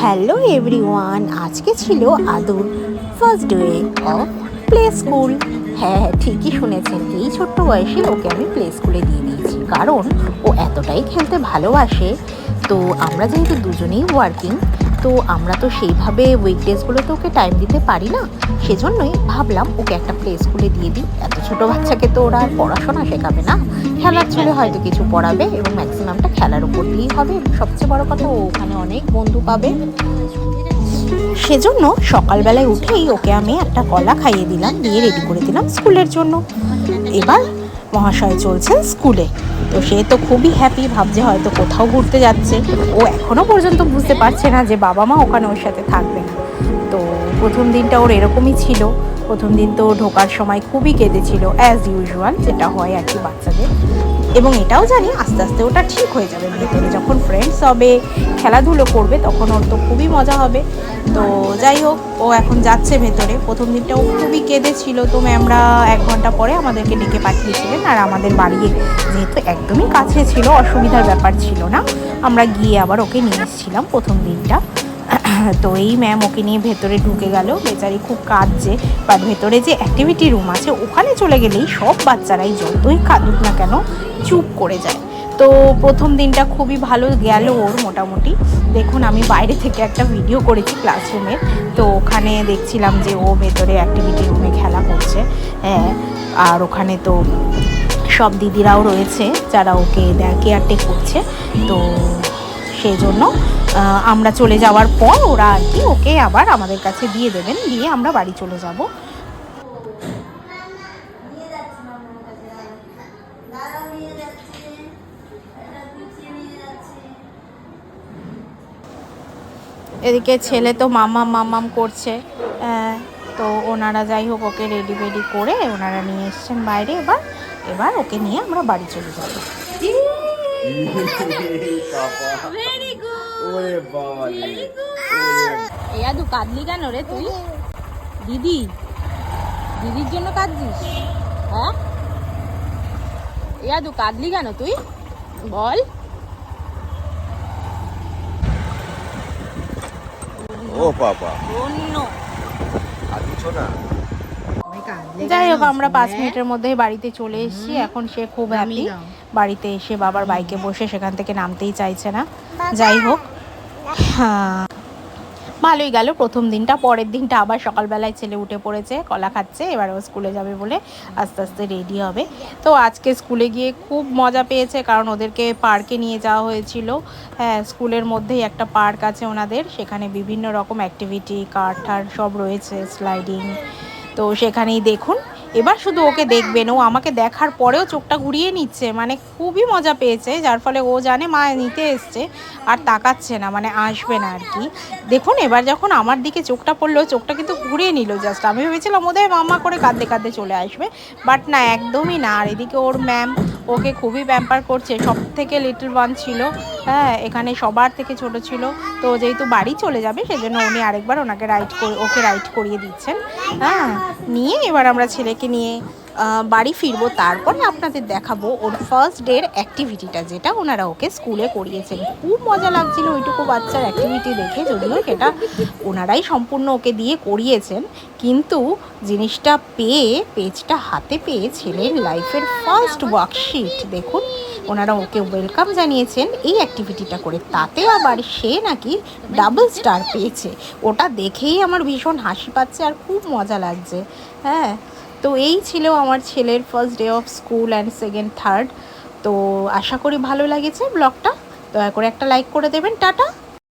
Hello everyone, আজকে ছিল Adur first day of play school. হ্যাঁ, ঠিকই শুনেছেন, এই ছোট্ট বয়সে ওকে আমি প্লে স্কুলে দিয়ে দিয়েছি, কারণ ও এতটাই খেলতে ভালোবাসে। তো আমরা যেহেতু দুজনেই ওয়ার্কিং, তো আমরা তো সেইভাবে উইকডেজগুলোতে ওকে টাইম দিতে পারি না, সেজন্যই ভাবলাম ওকে একটা প্লে স্কুলে দিয়ে দিই। এত ছোটো বাচ্চাকে তো ওরা আর পড়াশোনা শেখাবে না, খেলার ছলে হয়তো কিছু পড়াবে এবং ম্যাক্সিমামটা খেলার উপর দিয়েই হবে। সবচেয়ে বড় কথা, ও ওখানে অনেক বন্ধু পাবে। সেজন্য সকালবেলায় উঠেই ওকে আমি একটা কলা খাইয়ে দিলাম, দিয়ে রেডি করে দিলাম স্কুলের জন্য। এবার মহাশয় চলছেন স্কুলে, তো সে তো খুবই হ্যাপি, ভাবছে হয়তো কোথাও ঘুরতে যাচ্ছে। ও এখনও পর্যন্ত বুঝতে পারছে না যে বাবা মা ওখানে ওর সাথে থাকবে না। তো প্রথম দিনটা ওর এরকমই ছিল। প্রথম দিন তো ঢোকার সময় খুবই কেঁদেছিল, অ্যাজ ইউজুয়াল, যেটা হয় আর কি বাচ্চাদের। এবং এটাও জানি আস্তে আস্তে ওটা ঠিক হয়ে যাবে, ভেতরে যখন ফ্রেন্ডস হবে, খেলাধুলো করবে, তখন ওর তো খুবই মজা হবে। তো যাই হোক, ও এখন যাচ্ছে ভেতরে। প্রথম দিনটা ও খুবই কেঁদেছিল, তো ম্যামরা 1 ঘন্টা পরে আমাদেরকে ডেকে পাঠিয়েছিলেন। আর আমাদের বাড়ি যেহেতু একদমই কাছে ছিল, অসুবিধার ব্যাপার ছিল না, আমরা গিয়ে আবার ওকে নিয়ে এসেছিলাম প্রথম দিনটা। তো এই ম্যাম ওকে নিয়ে ভেতরে ঢুকে গেল, বেচারি খুব কাঁদছে। বাট ভেতরে যে অ্যাক্টিভিটি রুম আছে, ওখানে চলে গেলেই সব বাচ্চারাই যতই কাঁদুক না কেন চুপ করে যায়। তো প্রথম দিনটা খুবই ভালো গেল ওর মোটামুটি। দেখুন, আমি বাইরে থেকে একটা ভিডিও করেছি ক্লাসরুমের, তো ওখানে দেখছিলাম যে ও ভেতরে অ্যাক্টিভিটি রুমে খেলা করছে। হ্যাঁ, আর ওখানে তো সব দিদিরাও রয়েছে যারা ওকে কেয়ারটেক করছে। তো সেই জন্য আমরা চলে যাওয়ার পর ওরা আর কি ওকে আবার আমাদের কাছে দিয়ে দেবেন, দিয়ে আমরা বাড়ি চলে যাব। এদিকে ছেলে তো মামাম করছে। তো ওনারা যাই হোক ওকে রেডি বেডি করে ওনারা নিয়ে এসছেন বাইরে। এবার ওকে নিয়ে আমরা বাড়ি চলে যাব। ইয়াদু, কাঁদলি কেন রে তুই? দিদির জন্য কাঁদছিস? হ্যাঁ, ইয়াদু, কাঁদলি কেন তুই? বল। ও বাবা, অন্য আচ্ছা না। যাই হোক, আমরা 5 মিনিটের মধ্যেই বাড়িতে চলে এসেছি। এখন সে খুব হ্যাপি, বাড়িতে এসে বাবার বাইকে বসে সেখান থেকে নামতেই চাইছে না। যাই হোক, হ্যাঁ, ভালোই গেল প্রথম দিনটা। পরের দিনটা আবার সকালবেলায় ছেলে উঠে পড়েছে, কলা খাচ্ছে, এবার ও স্কুলে যাবে বলে আস্তে আস্তে রেডি হবে। তো আজকে স্কুলে গিয়ে খুব মজা পেয়েছে, কারণ ওদেরকে পার্কে নিয়ে যাওয়া হয়েছিল। হ্যাঁ, স্কুলের মধ্যেই একটা পার্ক আছে ওনাদের, সেখানে বিভিন্ন রকম অ্যাক্টিভিটি, কার ঠার সব রয়েছে, স্লাইডিং। তো সেখানেই দেখুন, এবার শুধু ওকে দেখবেন, ও আমাকে দেখার পরেও চোখটা ঘুরিয়ে নিচ্ছে, মানে খুবই মজা পেয়েছে, যার ফলে ও জানে মা নিতে এসছে, আর তাকাচ্ছে না, মানে আসবে না আর কি। দেখুন, এবার যখন আমার দিকে চোখটা পড়লো, চোখটা কিন্তু ঘুরিয়ে নিল জাস্ট। আমি ভেবেছিলাম ওদের মামা করে কাঁদতে কাঁদতে চলে আসবে, বাট না, একদমই না। আর এদিকে ওর ম্যাম ওকে খুবই প্যাম্পার করছে, সব থেকে লিটল ওয়ান ছিল। হ্যাঁ, এখানে সবার থেকে ছোট ছিল। তো যেহেতু বাড়ি চলে যাবে, সেজন্য উনি আরেকবার ওকে রাইড করিয়ে দিচ্ছেন। হ্যাঁ, নিয়ে এবার আমরা ছেলেকে নিয়ে বাড়ি ফিরবো। তারপরে আপনাদের দেখাবো ওর ফার্স্ট ডের অ্যাক্টিভিটিটা, যেটা ওনারা ওকে স্কুলে করিয়েছেন। খুব মজা লাগছিল ওইটুকু বাচ্চার অ্যাক্টিভিটি দেখে, যদিও সেটা ওনারাই সম্পূর্ণ ওকে দিয়ে করিয়েছেন, কিন্তু জিনিসটা পেজটা হাতে পেয়ে ছেলের লাইফের ফার্স্ট ওয়ার্কশিট দেখুন, ওনারা ওকে ওয়েলকাম জানিয়েছেন এই অ্যাক্টিভিটিটা করে। তাতে আবার সে নাকি ডাবল স্টার পেয়েছে। ওটা দেখেই আমার ভীষণ হাসি পাচ্ছে আর খুব মজা লাগছে। হ্যাঁ, তো এই ছিল আমার ছেলের first day of school and second third. তো আশা করি ভালো লেগেছে ব্লগটা। দয়া করে একটা লাইক করে দেবেন। টাটা।